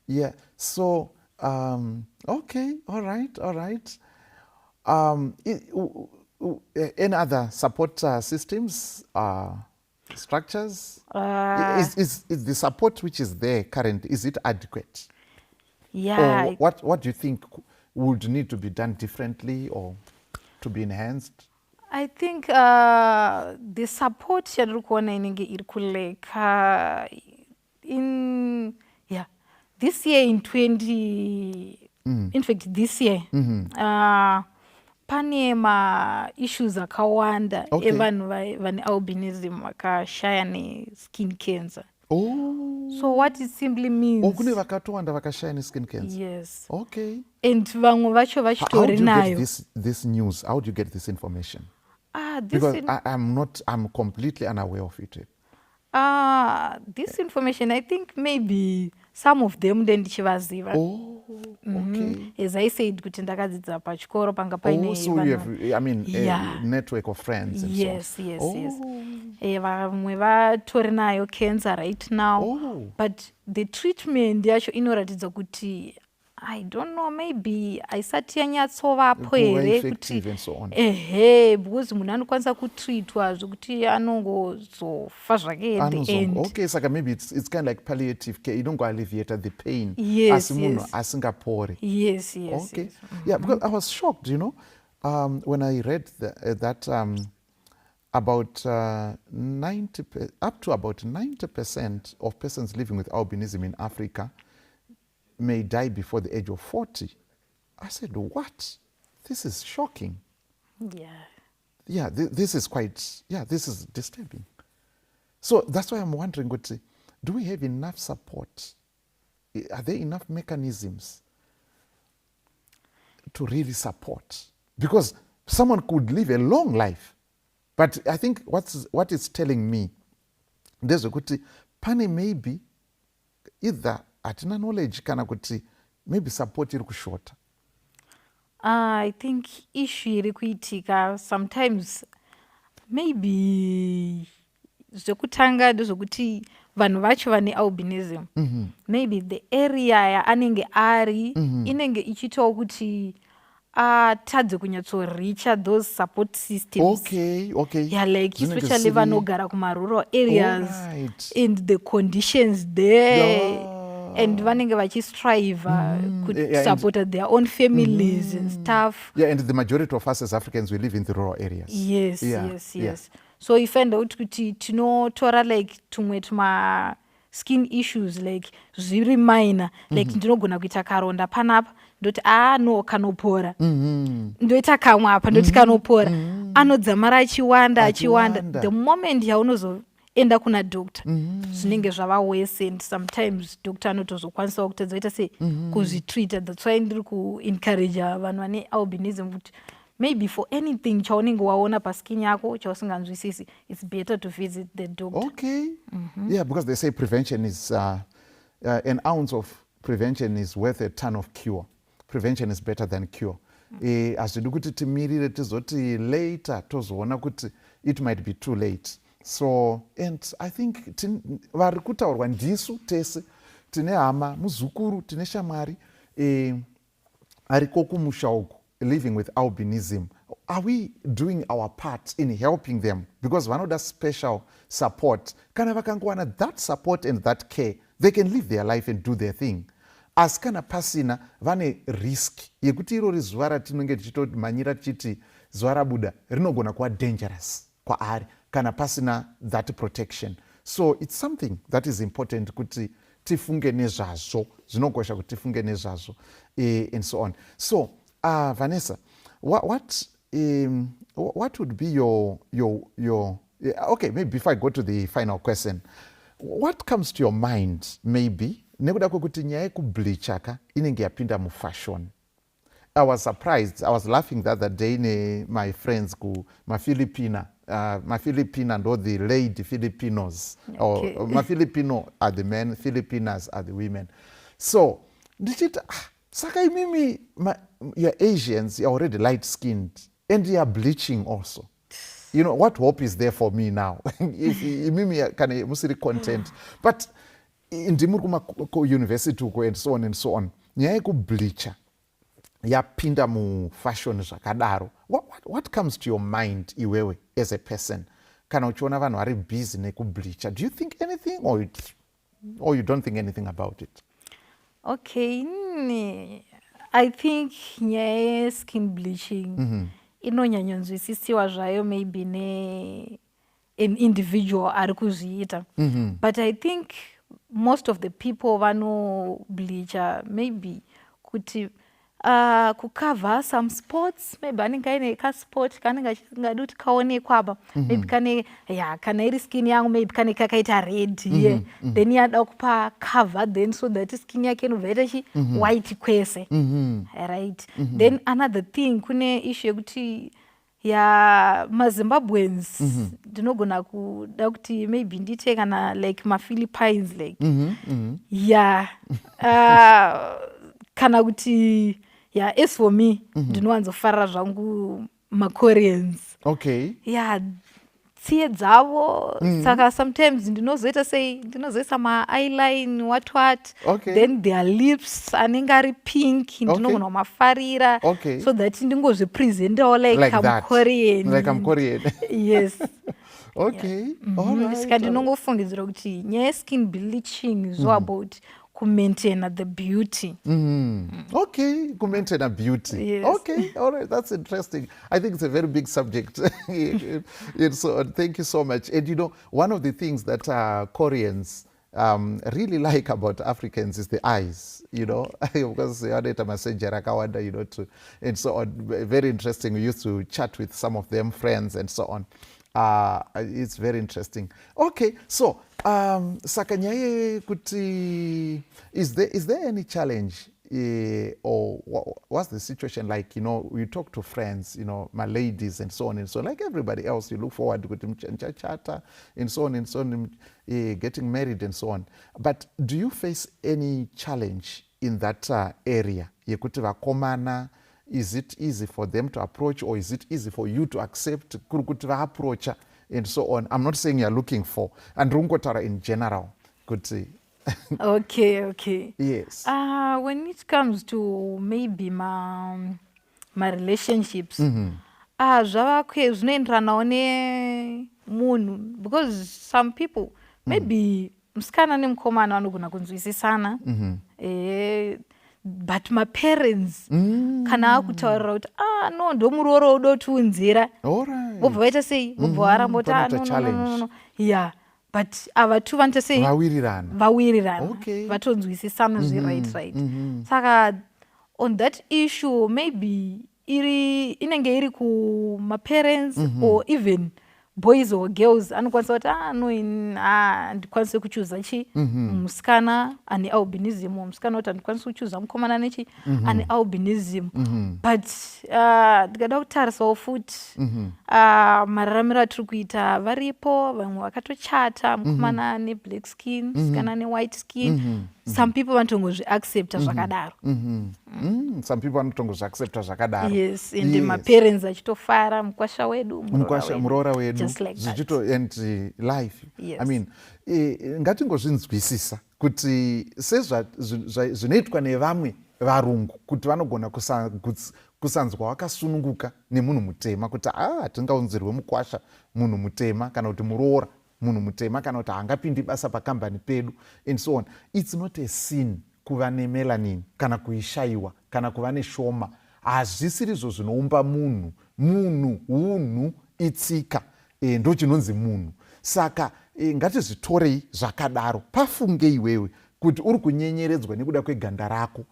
Yeah. So, okay. All right. Any other support systems, structures? Is the support which is there currently, is it adequate? Yeah. Or what do you think would need to be done differently or to be enhanced? I think the support yandiri kuona inenge iri kuleka in this year in 20 in fact this year pane ma-issues akawanda evanhu vane albinism vakashaya ne-skin cancer. Oh. So what it simply means, kune vakatowanda vakashaya neskin cancer. yes, Okay. and vamwe vacho How vachitori do you get nayo. this news? How do you get this information? This Because I'm completely unaware of it. this information, I think maybe some of them ndendichivaziva. Oh, okay. As I said, kuti ndakadzidza pachikoro panga Oh, paine so you have, I mean, Yeah. a network of friends and yes, so yes, on. yes. Oh. Vamwe vatori nayo cancer right now. Oh. But the treatment yacho inoratidza kuti I don't know, maybe aisati yanyatsovapo Kuva here effective kuti and so on. because munhu anokwanisa kutreatwa zvokuti anongozofa zvake at the end. Okay, saka maybe it's kind of like palliative care. You don't go alleviate the pain. Yes, Asi munhu yes. asingapori. Yes, yes, Okay. yes. Yeah, because I was shocked, when I read that about 90, up to about 90% of persons living with albinism in Africa may die before the age of 40. I said, what? This is shocking. Yeah. Yeah, this is this is disturbing. So that's why I'm wondering, do we have enough support? Are there enough mechanisms to really support? Because someone could live a long life. But I think what it's telling me, there's a good pane maybe either atina knowledge kana kuti maybe support iri kushota. I think issue iri kuitika sometimes maybe zvekutanga ndezvokuti vanhu vacho vane albinism maybe the area yaanenge ari inenge ichitawo kuti atadze kunyatsoreacha those support systems. Okay. Yeah, like especially vanogara kumarural areas. Alright. And the conditions there. Yeah. And vanenge vachistrive Yeah, supporta their own families and stuff. Yeah, and the majority of us as Africans, we live in the rural areas. Yes, Yeah, yes, yeah. yes. So ifenda kuti tinotora like tumwe tuma skin issues like zviri minor like ndinogona kuita karonda panapa ndoti no kanopora ndoita kamwe apa ndoti kanopora anodzamara achiwanda the moment yaunozoenda kuna doctor zvinenge zvava worse and sometimes doctor anotozokwanisawo kutadzoita sei kuzvitreata. That's why ndiri kuencourage vanhu vane albinism kuti maybe for anything chaunenge waona paskin yako chausinganzwisisi, it's better to visit the doctor. Okay. Yeah, because they say prevention is an ounce of prevention is worth a ton of cure. Prevention is better than cure. Hazvidi kuti timirire tizoti later tozoona kuti it might be too late. So, and I think vari kutaurwa ndisu tese tine hama muzukuru tine shamwari ariko kumusha uku living with albinism. Are we doing our part in helping them? Because vanoda special support. Kana vakangowana that support and that care, they can live their life and do their thing. Asi kana pasina vane risk yekuti irori zuva ratinenge tichitomhanyira tichiti zuva rabuda rinogona kuva dangerous kwaari kana pasina that protection. So it's something that is important kuti tifunge nezvazvo, zvinokosha kuti tifunge nezvazvo and so on. So Vanessa, what would be your okay, maybe before I go to the final question, what comes to your mind maybe nekuda kwekuti nyaya yekubleachaka inenge yapinda mufashion? I was surprised. I was laughing the other day my friends mafilipina ndo the lady Filipinos. Okay. Or mafilipino are the men, Filipinas are the women. So ndichita saka imimi you're Asians, you're already light skinned and you're bleaching also. You know, what hope is there for me now? If imimi kana musiri content. But ndimuri kuma university uko and so on and so on. Nyaya yekubleacha yapinda mufashion zvakadaro. What comes to your mind iwewe as a person? Kana uchiona vanhu vari busy nekubleacha. Do you think anything or you don't think anything about it? Okay, I think nyaya skin bleaching inonyanyonzwisisiwa zvayo maybe an individual ari kuzviita. But I think most of the people vano bleacha maybe kuti kucover some sports, maybe anenge aine kasport kanenge achingada kuti kaonekwa apa, maybe kana iri skin yangu maybe kane kakaita red here, then yada kupa cover, then so that skin yake inobva yaita white kwese, right. Then another thing, kune issue yekuti maZimbabweans ndinogona kuda kuti maybe ndite kana like maPhilippines like kana kuti as for me ndinowanzofarira zvangu maKoreans. Okay. Tsiye dzavo saka sometimes ndinozoita sei ndinozoisa ma-eyeline what Okay. then their lips anenge ari pink ndinogona kumafarira so that ndingozvipresentawo like kamukorean. Yes. Okay. All right. Saka ndinongofungidzira kuti nyaya yeskin bleaching is all about kumaintaina the beauty. Okay, kumaintain a beauty. Yes. Okay, all right, that's interesting. I think it's a very big subject. So thank you so much. And you know, one of the things that Koreans really like about Africans is the eyes, you know, because you know, too, and so on. Very interesting. We used to chat with some of them, friends, and so on. It's very interesting. Okay, so sakanyaye kuti is there any challenge or what's the situation like? You know, you talk to friends, you know, my ladies and so on and so on. Like everybody else, you look forward to chata and so on, getting married and so on. But do you face any challenge in that area? Yekuti vakomana, is it easy for them to approach, or is it easy for you to accept kuti vaapproacha and so on? I'm not saying you're looking for, and rungotara in general kuti Okay. Yes. When it comes to maybe my relationships, zvavakwe zvinoenderanawo nemunhu, because some people maybe musikana nemukomana vanogona kunzwisisana, but my parents kana akutaurira kuti no ndomurooro udo tiunzira vobva vaita sei, vobva varambota no. But ava two vanoita sei vawirirana vatonzwisisana right. Saka on that issue maybe inenge iri kumaparents or even boys or girls anokwanisa kuti handikwanisi kuchuza musikana ane albinism, musikana kuti handikwanisi kuchuza mukomana nechi ane albinism. But ndikada kutarisawo futi mararamiro atiri kuita varipo vamwe vakatochata mukomana ane black skin, musikana ane white skin. Some people vanotongozviaccepta zvakadaro. Some people vanotongozviaccepta zvakadaro. Yes, and maparents achitofara mukwasha wedu, muroora wedu, just like zvichito end life. Yes. I mean, ngatingozvinzwisisa kuti sezvinoitwa nevamwe varungu kuti vanogona kusanzwa wakasununguka nemunhu mutema kuti hatingaunzirwe mukwasha munhu mutema, kana kuti muroora munhu mutema, kana kuti haangapindi basa pakambani pedu and so on. It's not a sin kuva nemelanin kana kuishayiwa kana kuva neshoma. Hazvisiri izvo zvinoumba munhu. Unhu itsika, ndo chinonzi munhu. Saka ngatizvitorei zvakadaro. Pafunge iwewe kuti uri kunyenyeredzwa nekuda kweganda rako,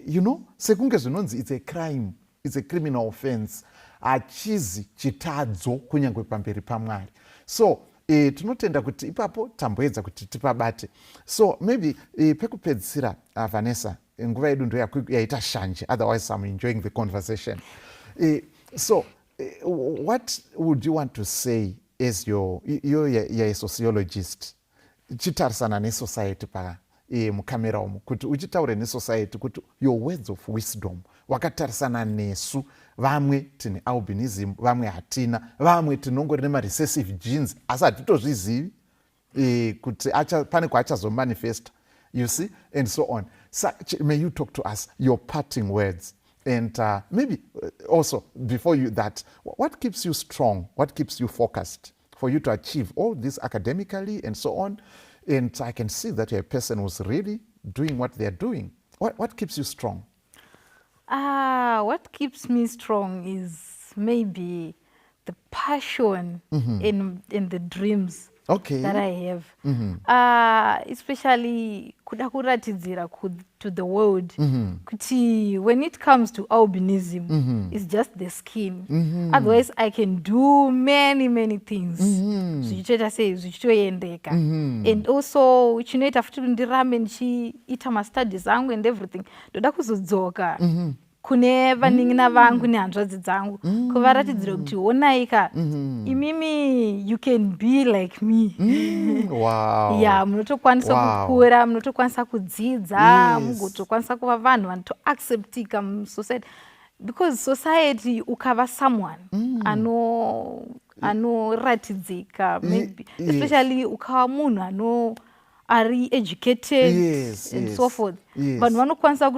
you know, sekunge zvinonzi it's a crime, it's a criminal offense, hachizi chitadzo kunyange pamberi paMwari. So tinotenda kuti ipapo tamboedza kuti tipabate. So maybe pekupedzisira, Vanessa, nguva yedu ndo yaita shanje, otherwise I'm enjoying the conversation. So what would you want to say as you're a sociologist, chitarisana nesociety pa mukamera umu, kuti uchitaure nesociety kuti your words of wisdom wakatarisana nesu, vamwe tine albinism, vamwe hatina, vamwe tinongori nema-recessive genes asi hatitozvizivi kuti pane kwaachazomanifesta, you see, and so on. So may you talk to us your parting words, and maybe also before you that, what keeps you strong, what keeps you focused for you to achieve all this academically and so on? And I can see that you're a person who's really doing what they're doing. What keeps you strong? What keeps me strong is maybe the passion in the dreams Okay. that I have. Especially kuda kuratidzira to the world kuti when it comes to albinism, it's just the skin. Otherwise, I can do many things. Zvichitoita sei zvichitoendeka. And also chinoita futi ndirambe ndichiita mastudies angu and everything. Ndoda kuzodzoka kune vanin'ina vangu nehanzvadzi dzangu kuvaratidzira kuti onaika imimi you can be like me. Wow. Yeah, munotokwanisa kukura, munotokwanisa kudzidza, mugotokwanisa kuva vanhu vanotoacceptika musociety, because society ukava someone anoratidzika, maybe especially ukava munhu ari educated and so forth. Vanhu vanokwanisa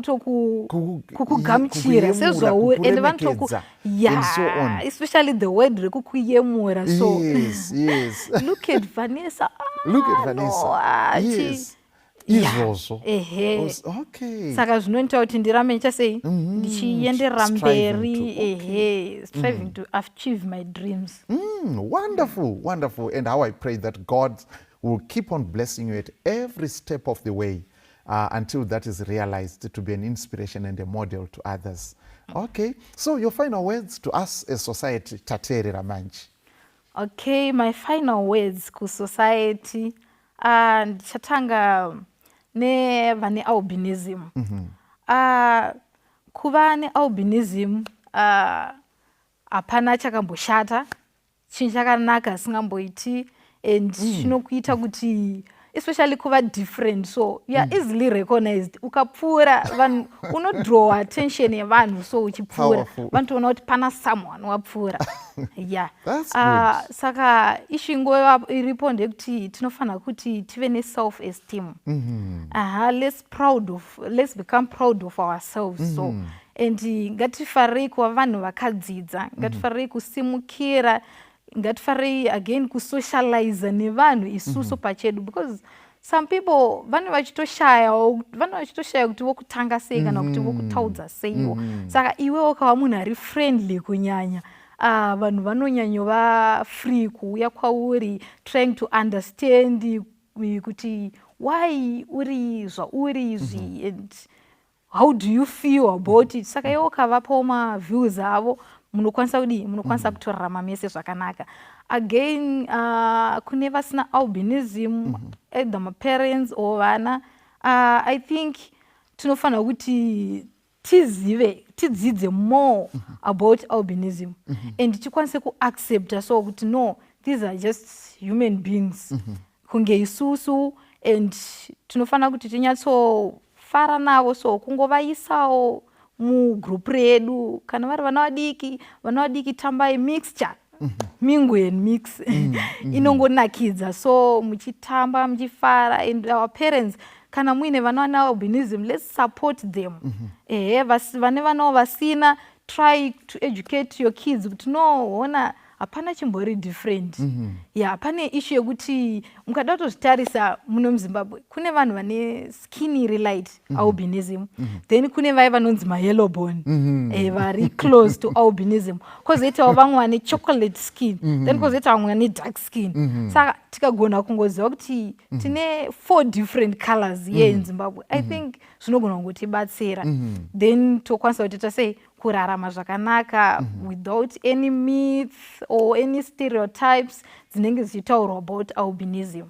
kukugamuchira sezvauri and especially the word rekukuyemura. So look at Vanessa. Look at Vanessa. Izvozvo. Okay. Saka zvinoita kuti ndirambe ndichasei ndichienderera mberi striving to achieve my dreams. Wonderful. And how I pray that God will keep on blessing you at every step of the way until that is realized to be an inspiration and a model to others. Okay, so your final words to us as society tateerera manje. Okay, my final words ku society ndichatanga nevane albinism. Kuva nealbinism hapana chakamboshata, chinhu chakanaka singamboiti, and chinokuita kuti especially kuva different, so you are easily recognized. Ukapfuura vanhu unodraw attention yevanhu, so uchipfuura vanhu toona kuti pana someone wapfuura. Saka ishingo iripo ndekuti tinofanira kuti tive ne-self-esteem. Let's become proud of ourselves. So and ngatifarei kuva vanhu vakadzidza, ngatifarei kusimukira, ngatifarei again kusocialize nevanhu isusu pachedu, because some people vanhu vachitoshaya kuti vokutanga sei kana kuti vokutaudza seiwo. Saka iwe ukava munhu ari friendly kunyanya, vanhu vanonyanyova free kuuya kwauri, trying to understand kuti why uri zvauri izvi and how do you feel about it. Saka iwe ukavapo maviews avo, munokwanisa kutorarama mese zvakanaka. Again, kune vasina albinism, either maparents or vana, I think tinofanira kuti tidzidze more about albinism and tikwanise kuaccepta, so kuti no, these are just human beings kunge isusu, and tinofanira kuti tinyatsofara navo, so kungovaisawo mugroup redu, kana vari vana vadiki tambai mixture, mingle and mix. Inongonakidza, so muchitamba muchifara, and our parents kana muine vana vane albinism, let's support them. Vane vanawo vasina, try to educate your kids kuti no, ona hapana chimbori different. Pane issue yekuti mukada kutozvitarisa muno muZimbabwe kune vanhu vane skinny light albinism, then kune vai vanonzi mayellow bone vari close to albinism, kwozoitawo vamwe vane chocolate skin, then kwozoita vamwe vane dark skin. Saka tikagona kungoziva kuti tine 4 different colors here in Zimbabwe, I think zvinogona kungotibatsira, then tokwanisa kuti tasei kurarama zvakanaka without any myth or any stereotypes dzinenge dzichitaurwa about albinism.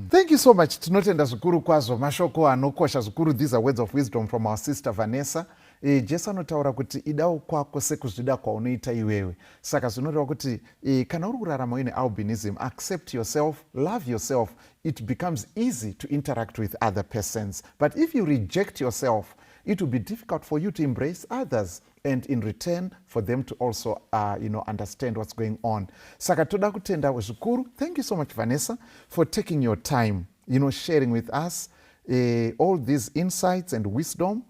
Thank you so much. Tinotenda zvikuru kwazvo, mashoko anokosha zvikuru. These are words of wisdom from our sister Vanessa. Jesu anotaura kuti idawo kwako sekuzvida kwaunoita iwewe. Saka zvinoreva kuti kana uri kurarama uine albinism, accept yourself, love yourself. It becomes easy to interact with other persons. But if you reject yourself, it will be difficult for you to embrace others, and in return for them to also understand what's going on. Saka toda kutenda zvikuru. Thank you so much, Vanessa, for taking your time, sharing with us all these insights and wisdom.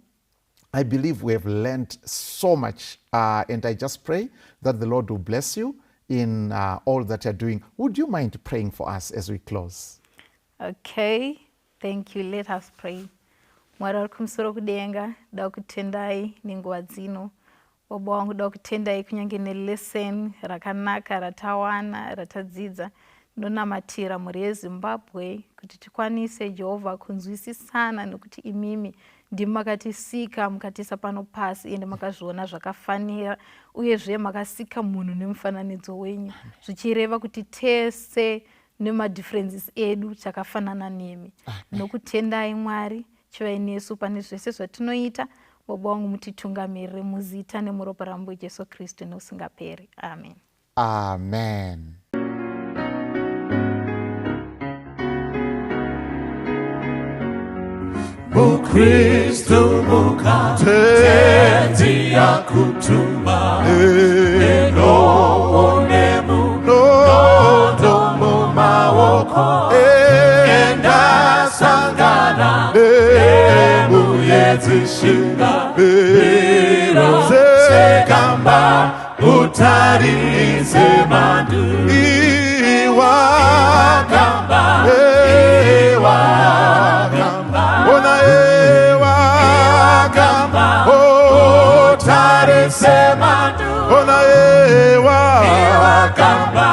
I believe we have learned so much, and I just pray that the Lord will bless you in all that you're doing. Would you mind praying for us as we close? Okay, thank you. Let us pray. Mwari ari kumusoro kudenga, da kutendai nenguva dzino. baba wangu da kutendai kunyange nelesson rakanaka ratawana ratadzidza. Ndinonamatira mhuri yeZimbabwe kuti tikwanise Jehovha kunzwisisana, nekuti imimi ndimi makatisika mukatiisa pano pasi ende makazviona zvakafanira, uyezve makasika munhu nemufananidzo wenyu, zvichireva kuti tese nemadifferences edu takafanana nemi. Nokutendai Mwari, chivai nesu pane zvese zvatinoita. Baba wangu mutitungamirire muzita nemuropa rambo Jesu Kristu nousingaperi. Amen. Amen. Kristo mukatenzi yakutuma enonemu nondo mumaoko endasangana nemuyedzishinga biro sekamba utarise mandu iwakamba semandu ona ewa kamba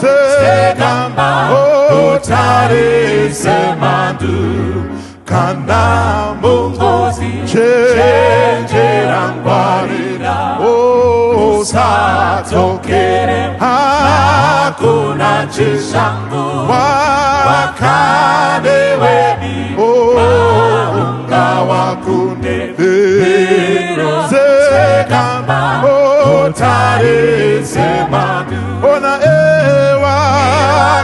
sekamba otare semandu kana mungozi chenjerangwarira osatokere hakuna chishangu wakadeweni wakunde sekamba otare semandu ona ewa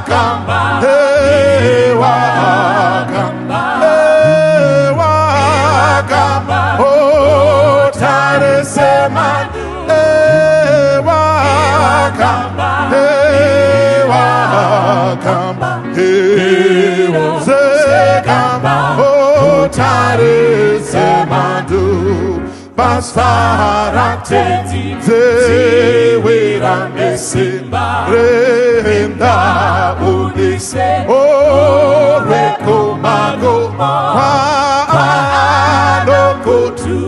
kamba otare semandu ewa kamba sekamba otare semandu basaratenzi zewera nesimba renda unise orekomago kwaanokotu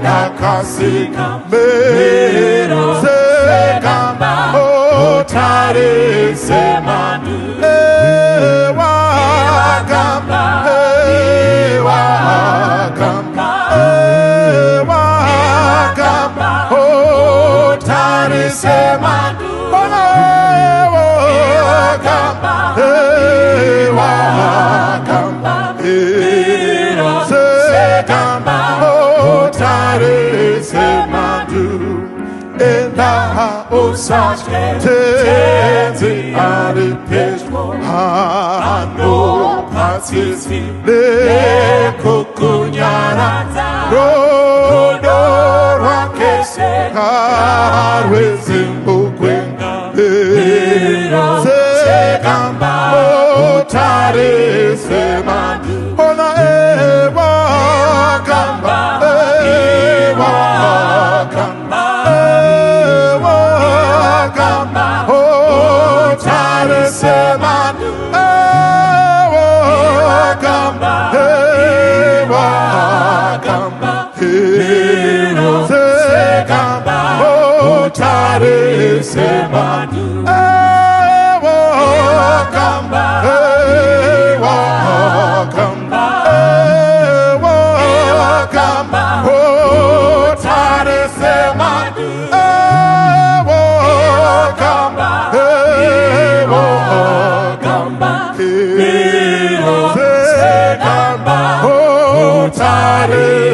nakasika mero sekamba otare semandu semandu sekamba otare semandu enda osashe tenzi ari pesko ano patsisi lekukunyaradza rodo rwakese karwezimbukwenga sekamba otare semandu ona ewa kamba otare semandu sekamba otare semandu otare